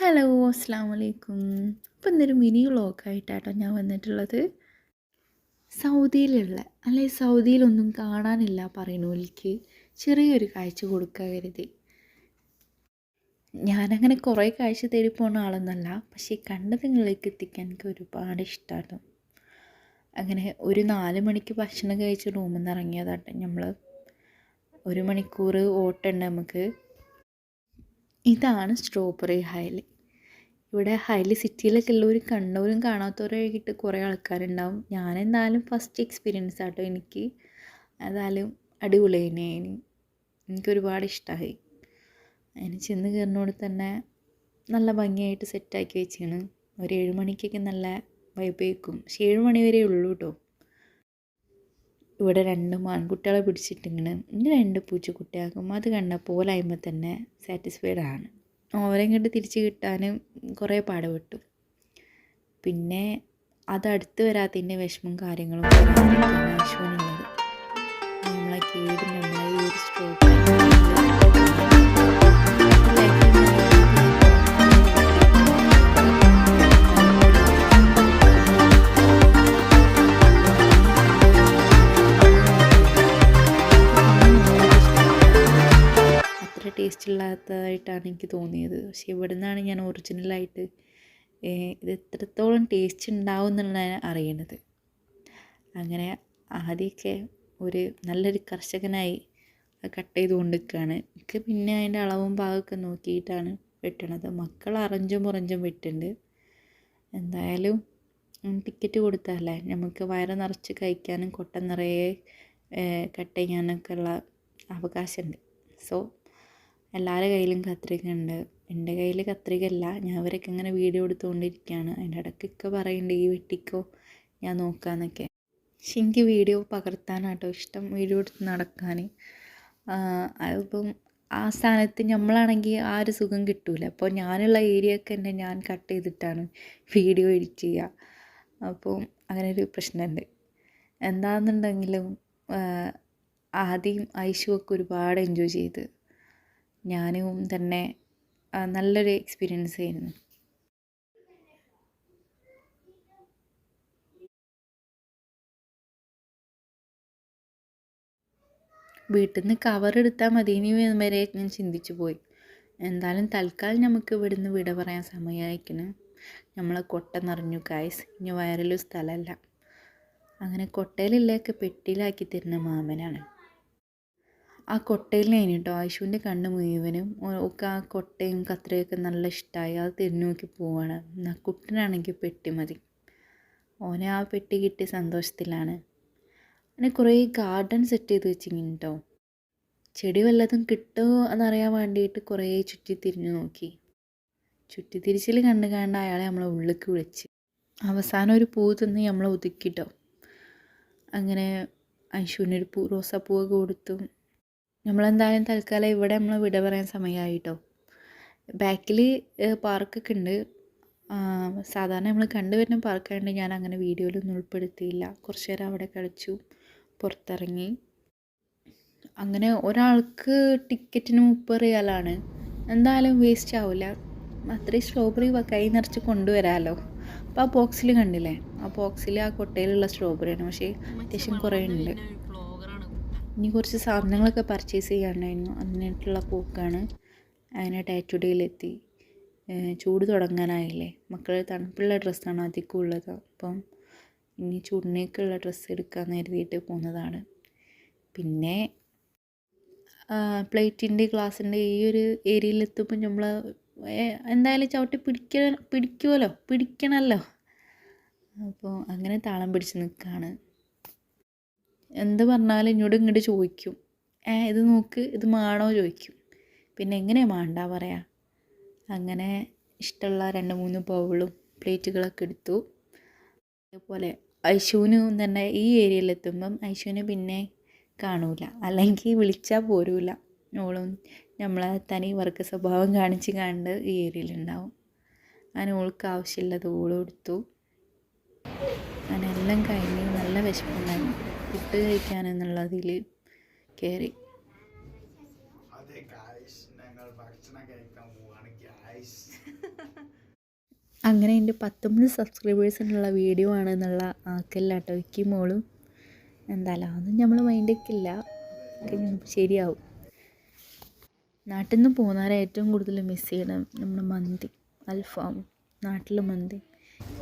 Hello അസ്സാം വലൈക്കും. അപ്പോൾ ഇന്നൊരു മിനി വ്ളോഗായിട്ടാട്ടോ ഞാൻ വന്നിട്ടുള്ളത്. സൗദിയിലുള്ള സൗദിയിലൊന്നും കാണാനില്ല പറയണോലിക്ക് ചെറിയൊരു കാഴ്ച കൊടുക്കുക കരുതി. ഞാനങ്ങനെ കുറേ കാഴ്ച തേടി പോകുന്ന ആളൊന്നുമല്ല, പക്ഷേ കണ്ടതുങ്ങളിലേക്ക് എത്തിക്കാൻ എനിക്ക് ഒരുപാട് ഇഷ്ടമാണ്. അങ്ങനെ ഒരു 4 മണിക്ക് ഭക്ഷണം കഴിച്ച് റൂമിൽ നിന്ന് ഇറങ്ങിയതാട്ടെ. നമ്മൾ 1 മണിക്കൂർ ഓട്ടമുണ്ട് നമുക്ക്. ഇതാണ് സ്ട്രോബെറി ഹൈൽ. ഇവിടെ ഹൈലി സിറ്റിയിലൊക്കെ ഉള്ളവർ കണ്ടവരും കാണാത്തവരായിട്ട് കുറേ ആൾക്കാരുണ്ടാവും. ഞാനെന്തായാലും ഫസ്റ്റ് എക്സ്പീരിയൻസ് ആട്ടോ എനിക്ക്. ഏതായാലും അടിപൊളി തന്നെയായി, എനിക്കൊരുപാട് ഇഷ്ടമായി. അതിന് ചെന്ന് കയറുന്നോട് തന്നെ നല്ല ഭംഗിയായിട്ട് സെറ്റാക്കി വെച്ചാണ്. ഒരു 7 മണിക്കൊക്കെ നല്ല വൈബ് വയ്ക്കും. പക്ഷേ 7 മണി വരെ ഉള്ളൂ കേട്ടോ. ഇവിടെ 2 ആൺകുട്ടികളെ പിടിച്ചിട്ടിങ്ങനെ ഇനി 2 പൂച്ചക്കുട്ടിയാക്കും. അത് കണ്ടപ്പോൾ ഓലായ്മ തന്നെ സാറ്റിസ്ഫൈഡ് ആണ്. ഓരെ ഇങ്ങോട്ട് തിരിച്ച് കിട്ടാനും കുറേ പാടുപെട്ടു. പിന്നെ അതടുത്ത് വരാത്തതിൻ്റെ വിഷമം കാര്യങ്ങളും വിഷമമുള്ളത്. നമ്മളെ കേട് നമ്മളെ ഈ ഒരു സ്ട്രോക്ക് ടേസ്റ്റ് ഇല്ലാത്തതായിട്ടാണ് എനിക്ക് തോന്നിയത്. പക്ഷേ ഇവിടെ നിന്നാണ് ഞാൻ ഒറിജിനലായിട്ട് ഇത് എത്രത്തോളം ടേസ്റ്റ് ഉണ്ടാവും എന്നുള്ളതാണ് അറിയണത്. അങ്ങനെ ആദ്യമൊക്കെ ഒരു നല്ലൊരു കർഷകനായി കട്ട് ചെയ്ത് കൊണ്ടിരിക്കുകയാണ്. എനിക്ക് പിന്നെ അതിൻ്റെ അളവും പാകമൊക്കെ നോക്കിയിട്ടാണ് വെട്ടണത്. മക്കൾ അറഞ്ചും പുറഞ്ചും വെട്ടുന്നുണ്ട്. എന്തായാലും ടിക്കറ്റ് കൊടുത്താലേ നമുക്ക് വയറ് നിറച്ച് കഴിക്കാനും കൊട്ട നിറയെ കട്ട് ചെയ്യാനൊക്കെ ഉള്ള അവകാശമുണ്ട്. സോ എല്ലാവരുടെ കയ്യിലും കത്രിക ഉണ്ട്. എൻ്റെ കയ്യിൽ കത്രിക ഇല്ല. ഞാൻ അവരൊക്കെ ഇങ്ങനെ വീഡിയോ എടുത്തുകൊണ്ടിരിക്കുകയാണ്. അതിൻ്റെ ഇടയ്ക്കൊക്കെ പറയുന്നുണ്ട് ഈ വെട്ടിക്കോ ഞാൻ നോക്കാമെന്നൊക്കെ. പക്ഷെ എനിക്ക് വീഡിയോ പകർത്താനാട്ടോ ഇഷ്ടം, വീഡിയോ എടുത്ത് നടക്കാൻ. അതിപ്പം ആ സ്ഥാനത്ത് നമ്മളാണെങ്കിൽ ആ ഒരു സുഖം കിട്ടൂല. അപ്പോൾ ഞാനുള്ള ഏരിയയൊക്കെ തന്നെ ഞാൻ കട്ട് ചെയ്തിട്ടാണ് വീഡിയോ എഡിറ്റ് ചെയ്യുക. അപ്പോൾ അങ്ങനെ ഒരു പ്രശ്നമുണ്ട്. എന്താണെന്നുണ്ടെങ്കിലും ആദ്യം ഐഷുവൊക്കെ ഒരുപാട് എൻജോയ് ചെയ്ത്, ഞാനും തന്നെ നല്ലൊരു എക്സ്പീരിയൻസ് ആയിരുന്നു. വീട്ടിൽ നിന്ന് കവർ എടുത്താൽ മതിയെന്ന് വരെ ഞാൻ ചിന്തിച്ചു പോയി. എന്തായാലും തൽക്കാലം നമുക്ക് ഇവിടുന്ന് വിട പറയാൻ സമയമായിരിക്കണം. നമ്മളെ കൊട്ട നിറഞ്ഞു ഗൈസ്. ഇനി വയറിലും സ്ഥലമല്ല. അങ്ങനെ കൊട്ടയിലുള്ളതൊക്കെ പെട്ടിയിലാക്കി തരുന്ന മാമനാണ്. ആ കൊട്ടയിലാണ് കേട്ടോ ആയിഷുവിൻ്റെ കണ്ണ് മുഴുവനും. ഒക്കെ ആ കൊട്ടയും കത്രയൊക്കെ നല്ല ഇഷ്ടമായി. അത് തിരിഞ്ഞു നോക്കി പോവാണ്. കുട്ടനാണെങ്കിൽ പെട്ടി മതി. ഓനെ ആ പെട്ടി കിട്ടിയ സന്തോഷത്തിലാണ്. അങ്ങനെ കുറേ ഗാർഡൻ സെറ്റ് ചെയ്ത് വെച്ചിങ്ങനെ കേട്ടോ. ചെടി വല്ലതും കിട്ടുമോ എന്നറിയാൻ വേണ്ടിയിട്ട് കുറേ ചുറ്റി തിരിഞ്ഞു നോക്കി. ചുറ്റിത്തിരിച്ചിൽ കണ്ട് അയാളെ നമ്മളെ ഉള്ളിലേക്ക് വിളിച്ച് അവസാനം ഒരു പൂ തന്ന് നമ്മളെ ഒതുക്കിട്ടോ. അങ്ങനെ ഐഷുവിനൊരു റോസാപ്പൂവൊക്കെ കൊടുത്തു. നമ്മളെന്തായാലും തൽക്കാലം ഇവിടെ നമ്മൾ വിട പറയാൻ സമയമായിട്ടോ. ബാക്കിൽ പാർക്കൊക്കെ ഉണ്ട്. സാധാരണ നമ്മൾ കണ്ടുവരുന്ന പാർക്കായതുകൊണ്ട് ഞാൻ അങ്ങനെ വീഡിയോയിലൊന്നും ഉൾപ്പെടുത്തിയില്ല. കുറച്ച് നേരം അവിടെ കളിച്ചു, പുറത്തിറങ്ങി. അങ്ങനെ ഒരാൾക്ക് ടിക്കറ്റിന് 30 റിയാലാണ്. എന്തായാലും വേസ്റ്റ് ആവില്ല. അത്രയും സ്ട്രോബെറി കൈ നിറച്ച് കൊണ്ടുവരാമല്ലോ. അപ്പോൾ ആ ബോക്സിൽ കണ്ടില്ലേ, ആ ബോക്സിൽ ആ കൊട്ടയിലുള്ള സ്ട്രോബെറിയാണ്. പക്ഷേ അത്യാവശ്യം കുറേ ഉണ്ട്. ഇനി കുറച്ച് സാധനങ്ങളൊക്കെ പർച്ചേസ് ചെയ്യാനുണ്ടായിരുന്നു. അതിനായിട്ടുള്ള പോക്കാണ്. അങ്ങനെ ടാറ്റുഡേയിലെത്തി. ചൂട് തുടങ്ങാനായില്ലേ. മക്കൾ തണുപ്പുള്ള ഡ്രസ്സാണ് അധികം ഉള്ളത്. അപ്പം ഇനി ചൂടിനേക്കുള്ള ഡ്രസ്സ് എടുക്കാമെന്ന് കരുതിയിട്ട് പോകുന്നതാണ്. പിന്നെ പ്ലേറ്റിൻ്റെ ഗ്ലാസിൻ്റെ ഈ ഒരു ഏരിയയിലെത്തുമ്പോൾ നമ്മൾ എന്തായാലും ചവിട്ടി പിടിക്കണമല്ലോ. അപ്പോൾ അങ്ങനെ താളം പിടിച്ച് നിൽക്കുകയാണ്. എന്ത് പറഞ്ഞാലും ഇങ്ങോട്ട് ചോദിക്കും, ഇത് നോക്ക്, ഇത് മാണോ ചോദിക്കും. പിന്നെ എങ്ങനെയാണ് മാണ്ടാ പറയാ. അങ്ങനെ ഇഷ്ടമുള്ള 2-3 ബൗളും പ്ലേറ്റുകളൊക്കെ എടുത്തു. അതേപോലെ ഐഷുവിനും തന്നെ ഈ ഏരിയയിലെത്തുമ്പം ഐഷുവിനെ പിന്നെ കാണൂല, അല്ലെങ്കിൽ വിളിച്ചാൽ പോരൂല. ഓളും നമ്മളെ തനി വർക്ക സ്വഭാവം കാണിച്ച് കണ്ട് ഈ ഏരിയയിലുണ്ടാവും. അങ്ങനെ ഓൾക്ക് ആവശ്യമുള്ളത് ഓളും എടുത്തു. അങ്ങനെ എല്ലാം കഴിഞ്ഞ് നല്ല വിശപ്പുണ്ടായിരുന്നു. ഫുഡ് കഴിക്കാനെന്നുള്ളതിൽ കയറി. അങ്ങനെ എൻ്റെ 19 സബ്സ്ക്രൈബേഴ്സിനുള്ള വീഡിയോ ആണെന്നുള്ള ആക്കല്ലാട്ടോ ഇക്കി മോളും. എന്തായാലും അതൊന്നും നമ്മൾ മൈൻഡൊക്കില്ല, ശരിയാവും. നാട്ടിൽ നിന്ന് പോകുന്നവരെ ഏറ്റവും കൂടുതൽ മിസ് ചെയ്യണം നമ്മുടെ മന്തി, അൽഫാം. നാട്ടിൽ മന്തി,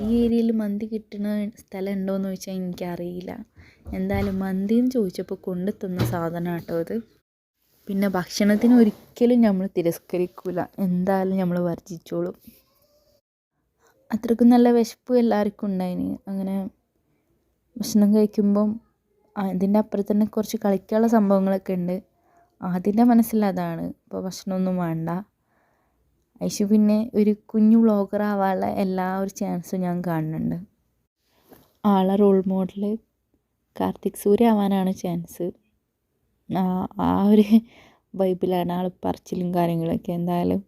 ഈ ഏരിയയിൽ മന്തി കിട്ടുന്ന സ്ഥലം ഉണ്ടോയെന്ന് ചോദിച്ചാൽ എനിക്കറിയില്ല. എന്തായാലും മന്തിന്ന് ചോദിച്ചപ്പോൾ കൊണ്ടു തന്ന സാധനം കേട്ടോ അത്. പിന്നെ ഭക്ഷണത്തിന് ഒരിക്കലും നമ്മൾ തിരസ്കരിക്കില്ല, എന്തായാലും നമ്മൾ വർജിച്ചോളും. അത്രയ്ക്കും നല്ല വിശപ്പ് എല്ലാവർക്കും ഉണ്ടായിന്. അങ്ങനെ ഭക്ഷണം കഴിക്കുമ്പം അതിൻ്റെ അപ്പുറത്ത് തന്നെ കുറച്ച് കളിക്കാനുള്ള സംഭവങ്ങളൊക്കെ ഉണ്ട്. അതിൻ്റെ മനസ്സിലതാണ്, ഇപ്പോൾ ഭക്ഷണമൊന്നും വേണ്ട. ഐഷു പിന്നെ ഒരു കുഞ്ഞു വ്ളോഗർ ആവാനുള്ള എല്ലാ ഒരു ചാൻസും ഞാൻ കാണുന്നുണ്ട്. ആളെ റോൾ മോഡൽ കാർത്തിക് സൂര്യ ആവാനാണ് ചാൻസ്. ആ ഒരു വൈബിലാണ് ആൾ പറച്ചിലും കാര്യങ്ങളൊക്കെ. എന്തായാലും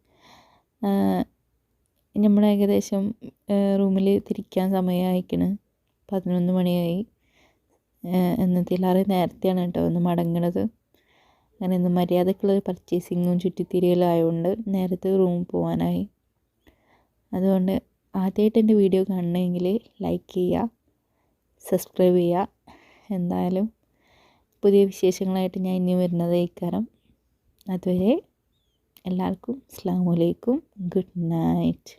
നമ്മൾ ഏകദേശം റൂമിൽ തിരിക്കാൻ സമയമായിക്കണ്, 11 മണിയായി. എന്നതിലേറെ നേരത്തെയാണ് കേട്ടോ ഒന്ന് മടങ്ങണത്. അങ്ങനെ ഇന്ന് മര്യാദക്കുള്ള പർച്ചേസിങ്ങും ചുറ്റിത്തിരിയലും ആയതുകൊണ്ട് നേരത്തെ റൂമിൽ പോകാനായി. അതുകൊണ്ട് ആദ്യമായിട്ട് എൻ്റെ വീഡിയോ കാണണമെങ്കിൽ ലൈക്ക് ചെയ്യുക, സബ്സ്ക്രൈബ് ചെയ്യുക. എന്തായാലും പുതിയ വിശേഷങ്ങളായിട്ട് ഞാൻ ഇനി വരുന്നതായിരിക്കാം. അതുവരെ എല്ലാവർക്കും അസ്സലാമു അലൈക്കും, ഗുഡ് നൈറ്റ്.